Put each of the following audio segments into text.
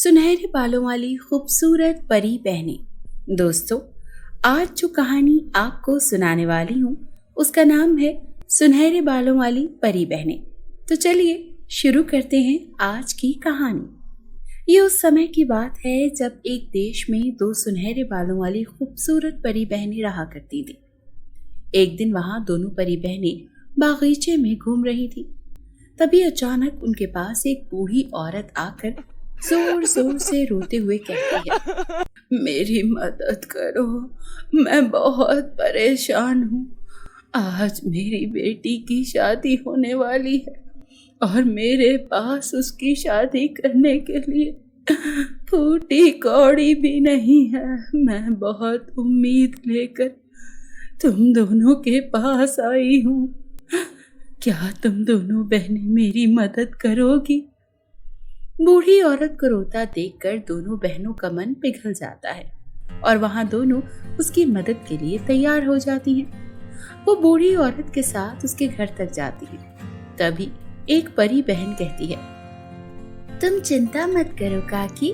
सुनहरे बालों वाली खूबसूरत परी बहनें। दोस्तों, आज जो कहानी आपको सुनाने वाली हूँ उसका नाम है सुनहरे बालों वाली परी बहनें। तो चलिए शुरू करते हैं आज की कहानी। ये उस समय की बात है जब एक देश में दो सुनहरे बालों वाली खूबसूरत परी बहनें रहा करती थी। एक दिन वहां दोनों परी बहनें बागीचे में घूम रही थी। तभी अचानक उनके पास एक बूढ़ी औरत आकर जोर जोर से रोते हुए कहती है, मेरी मदद करो, मैं बहुत परेशान हूँ। आज मेरी बेटी की शादी होने वाली है और मेरे पास उसकी शादी करने के लिए फूटी कौड़ी भी नहीं है। मैं बहुत उम्मीद लेकर तुम दोनों के पास आई हूँ। क्या तुम दोनों बहनें मेरी मदद करोगी? बूढ़ी औरत को रोता देखकर दोनों बहनों का मन पिघल जाता है और वहां दोनों उसकी मदद के लिए तैयार हो जाती हैं। वो बूढ़ी औरत के साथ उसके घर तक जाती है। तभी एक परी बहन कहती है, तुम चिंता मत करो काकी,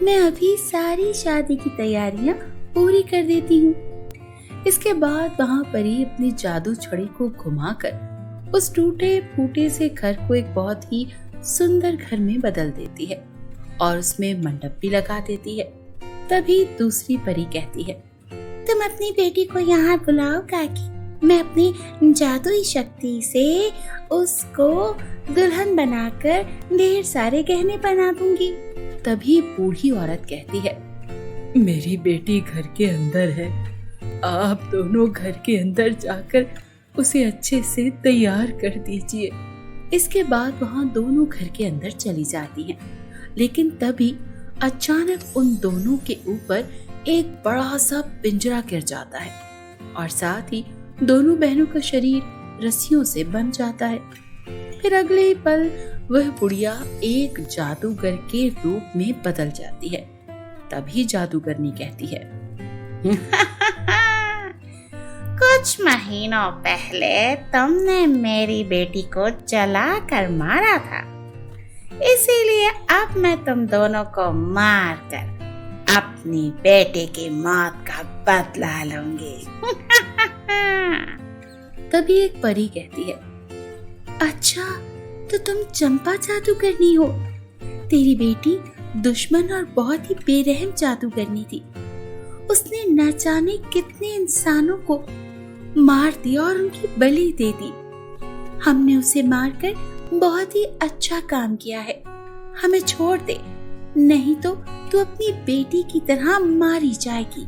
मैं अभी सारी शादी की तैयारियां पूरी कर देती हूँ। इसके बाद वहां परी अपनी जादू छड़ी को घुमाकर उस टूटे फूटे से घर को एक बहुत ही सुंदर घर में बदल देती है और उसमें मंडप भी लगा देती है। तभी दूसरी परी कहती है, तुम अपनी बेटी को यहाँ बुलाओ काकी, मैं अपनी जादुई शक्ति से उसको दुल्हन बनाकर ढेर सारे गहने बना दूंगी। तभी बूढ़ी औरत कहती है, मेरी बेटी घर के अंदर है, आप दोनों घर के अंदर जाकर उसे अच्छे से तैयार कर दीजिए। इसके बाद वहां दोनों घर के अंदर चली जाती हैं। लेकिन तभी अचानक उन दोनों के ऊपर एक बड़ा सा पिंजरा गिर जाता है और साथ ही दोनों बहनों का शरीर रस्सियों से बंध जाता है। फिर अगले ही पल वह बुढ़िया एक जादूगर के रूप में बदल जाती है। तभी जादूगरनी कहती है, कुछ महीनों पहले तुमने मेरी बेटी को जला कर मारा था, इसीलिए अब मैं तुम दोनों को मार कर अपनी बेटे की मौत का बदला लूंगी। तभी एक परी कहती है, अच्छा तो तुम चंपा जादूगरनी हो। तेरी बेटी दुश्मन और बहुत ही बेरहम जादूगरनी थी। उसने न जाने कितने इंसानों को मार दिया और उनकी बलि दे दी। हमने उसे मारकर बहुत ही अच्छा काम किया है। हमें छोड़ दे, नहीं तो तू अपनी बेटी की तरह मारी जाएगी।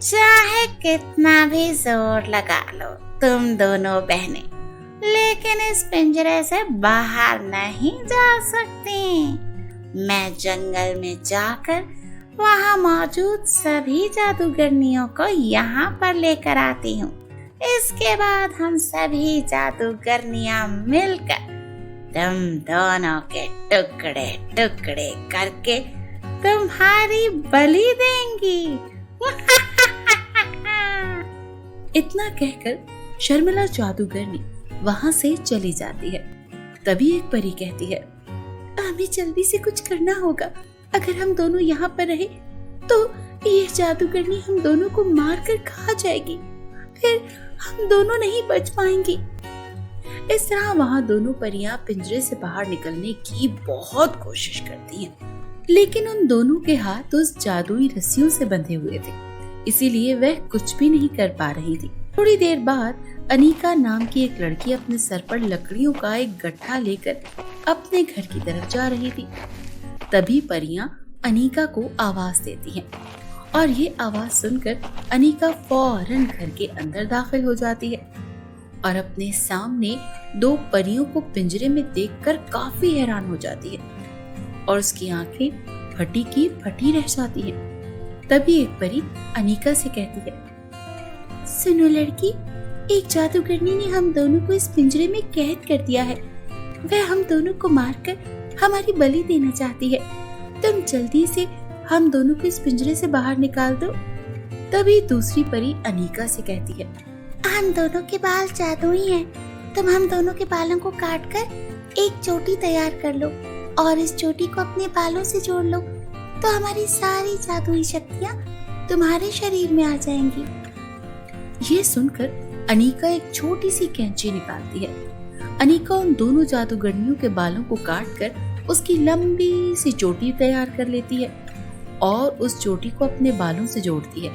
चाहे कितना भी जोर लगा लो तुम दोनों बहनें, लेकिन इस पिंजरे से बाहर नहीं जा सकती। मैं जंगल में जाकर वहाँ मौजूद सभी जादूगरनियों को यहाँ पर लेकर आती हूँ। इसके बाद हम सभी जादूगरनियां मिलकर तुम दोनों के टुकड़े टुकड़े करके तुम्हारी बलि देंगी। इतना कहकर शर्मिला जादूगरनी वहां से चली जाती है। तभी एक परी कहती है, हमें जल्दी से कुछ करना होगा। अगर हम दोनों यहाँ पर रहे तो ये जादूगरनी हम दोनों को मार कर खा जाएगी, फिर हम दोनों नहीं बच पाएंगे। इस तरह वहां दोनों परियां पिंजरे से बाहर निकलने की बहुत कोशिश करती हैं, लेकिन उन दोनों के हाथ उस जादुई रस्सियों से बंधे हुए थे, इसीलिए वह कुछ भी नहीं कर पा रही थी। थोड़ी देर बाद अनीका नाम की एक लड़की अपने सर पर लकड़ियों का एक गट्ठा लेकर अपने घर की तरफ जा रही थी। तभी परियां अनीका को आवाज देती हैं और ये आवाज सुनकर अनीका फौरन घर के अंदर दाखिल हो जाती है और अपने सामने दो परियों को पिंजरे में देखकर काफी हैरान हो जाती है और उसकी आंखें फटी की फटी रह जाती हैं। तभी एक परी अनीका से कहती है, सुनो लड़की, एक जादूगरनी ने हम दोनों को इस पिंजरे में कैद कर दिया है। वह हम दोनों को मारकर हमारी बलि देना चाहती है। तुम जल्दी से हम दोनों को इस पिंजरे से बाहर निकाल दो। तभी दूसरी परी अनीका से कहती है, हम दोनों के बाल जादुई हैं, तुम हम दोनों के बालों को काटकर एक चोटी तैयार कर लो और इस चोटी को अपने बालों से जोड़ लो तो हमारी सारी जादुई शक्तियाँ तुम्हारे शरीर में आ जाएंगी। ये सुनकर अनीका एक छोटी सी कैंची निकालती है। अनीका उन दोनों जादूगरनियों के बालों को काटकर उसकी लंबी सी चोटी तैयार कर लेती है और उस चोटी को अपने बालों से जोड़ती है।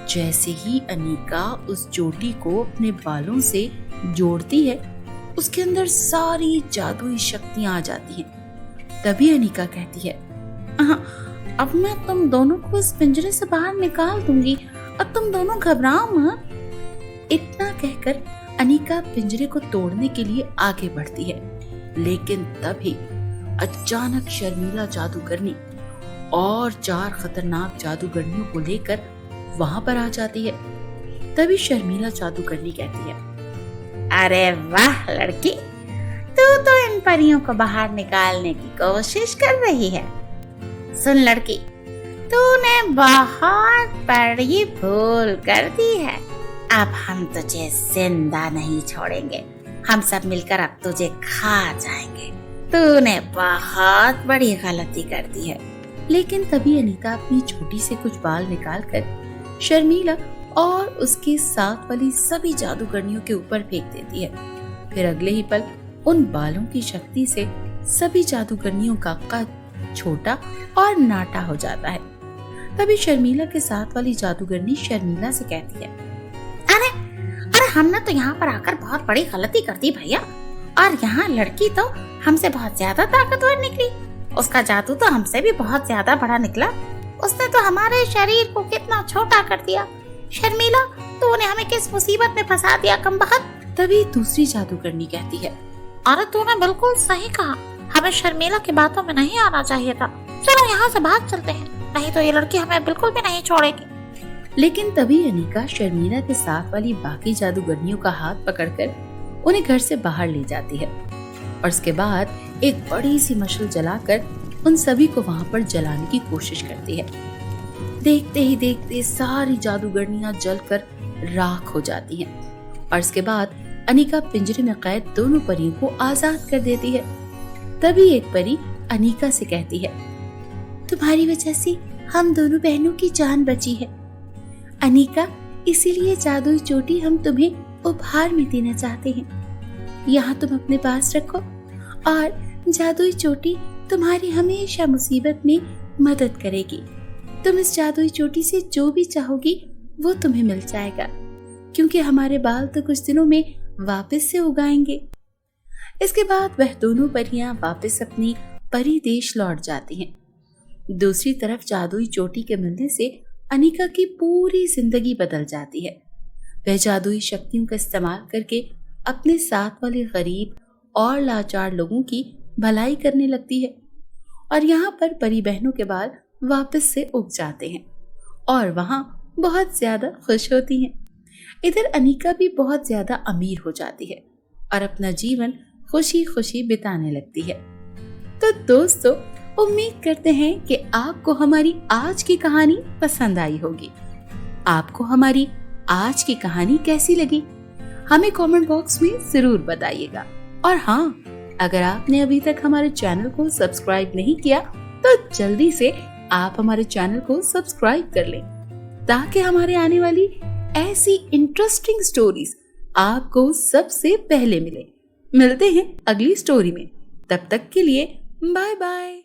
जैसे ही अनीका उस चोटी को अपने बालों से जोड़ती है, उसके अंदर सारी जादुई शक्तियां आ जाती हैं। तभी अनीका कहती है, अब मैं तुम दोनों को इस पिंजरे से बाहर निकाल दूंगी और तुम दोनों घबराओ मत। इतना कहकर अनीका पिंजरे को तोड़ने के लिए आगे बढ़ती है, लेकिन तभी अचानक शर्मीला जादूगरनी और 4 खतरनाक जादूगरनियों को लेकर वहां पर आ जाती है। तभी शर्मीला जादूगरनी कहती है, अरे वाह लड़की, तू तो इन परियों को बाहर निकालने की कोशिश कर रही है। सुन लड़की, तूने बहुत बड़ी भूल कर दी है। अब हम तुझे जिंदा नहीं छोड़ेंगे, हम सब मिलकर अब तुझे खा जाएंगे। तूने बहुत बड़ी गलती कर दी है। लेकिन तभी अनीता अपनी छोटी से कुछ बाल निकालकर शर्मीला और उसके साथ वाली सभी जादूगरनियों के ऊपर फेंक देती है। फिर अगले ही पल उन बालों की शक्ति से सभी जादूगरनियों का कद छोटा और नाटा हो जाता है। तभी शर्मीला के साथ वाली जादूगरनी शर्मीला से कहती है, अरे हमने तो यहाँ पर आकर बहुत बड़ी गलती कर दी भैया, और यहाँ लड़की तो हमसे बहुत ज्यादा ताकतवर निकली। उसका जादू तो हमसे भी बहुत ज्यादा बड़ा निकला। उसने तो हमारे शरीर को कितना छोटा कर दिया। शर्मीला, तूने हमें किस मुसीबत में फंसा दिया कमबख्त। तभी दूसरी जादूगरनी कहती है, अरे तूने बिल्कुल सही कहा, हमें शर्मीला की बातों में नहीं आना चाहिए था। चलो यहाँ से भाग चलते हैं, नहीं तो ये लड़की हमें बिल्कुल भी नहीं छोड़ेगी। लेकिन तभी अनीका शर्मीला के साथ वाली बाकी जादूगरनियों का हाथ पकड़कर उन्हें घर से बाहर ले जाती है और उसके बाद एक बड़ी सी मशल जलाकर उन सभी को वहां पर जलाने की कोशिश करती है। देखते ही देखते सारी जादूगरनियां जलकर राख हो जाती हैं और उसके बाद अनीका पिंजरे में कैद दोनों परियों को आजाद कर देती है। तभी एक परी अनीका से कहती है, तुम्हारी वजह से हम दोनों बहनों की जान बची है। अनीका, इसीलिए जादुई चोटी हम तुम्हें उपहार में देना चाहते हैं। यहाँ तुम अपने पास रखो और जादुई चोटी तुम्हारी हमेशा मुसीबत में मदद करेगी। तुम इस जादुई चोटी से जो भी चाहोगी वो तुम्हें मिल जाएगा, क्योंकि हमारे बाल तो कुछ दिनों में वापस से उगाएंगे। इसके बाद वह दोनों परियां वापस अपनी परी देश लौट जाती हैं। दूसरी तरफ जादुई चोटी के मिलने से अनीका की पूरी जिंदगी बदल जाती है। वह जादुई शक्तियों का इस्तेमाल करके अपने साथ वाले गरीब और लाचार लोगों की भलाई करने लगती है और यहाँ पर परी बहनों के बाल वापस से उग जाते हैं और वहाँ बहुत ज्यादा खुश होती हैं। इधर अनीका भी बहुत ज्यादा अमीर हो जाती है और अपना जीवन खुशी खुशी बिताने लगती है। तो दोस्तों, उम्मीद करते हैं कि आपको हमारी आज की कहानी पसंद आई होगी। आपको हमारी आज की कहानी कैसी लगी, हमें कमेंट बॉक्स में जरूर बताइएगा। और हाँ, अगर आपने अभी तक हमारे चैनल को सब्सक्राइब नहीं किया तो जल्दी से आप हमारे चैनल को सब्सक्राइब कर लें, ताकि हमारे आने वाली ऐसी इंटरेस्टिंग स्टोरीज आपको सबसे पहले मिले। मिलते हैं अगली स्टोरी में, तब तक के लिए बाय बाय।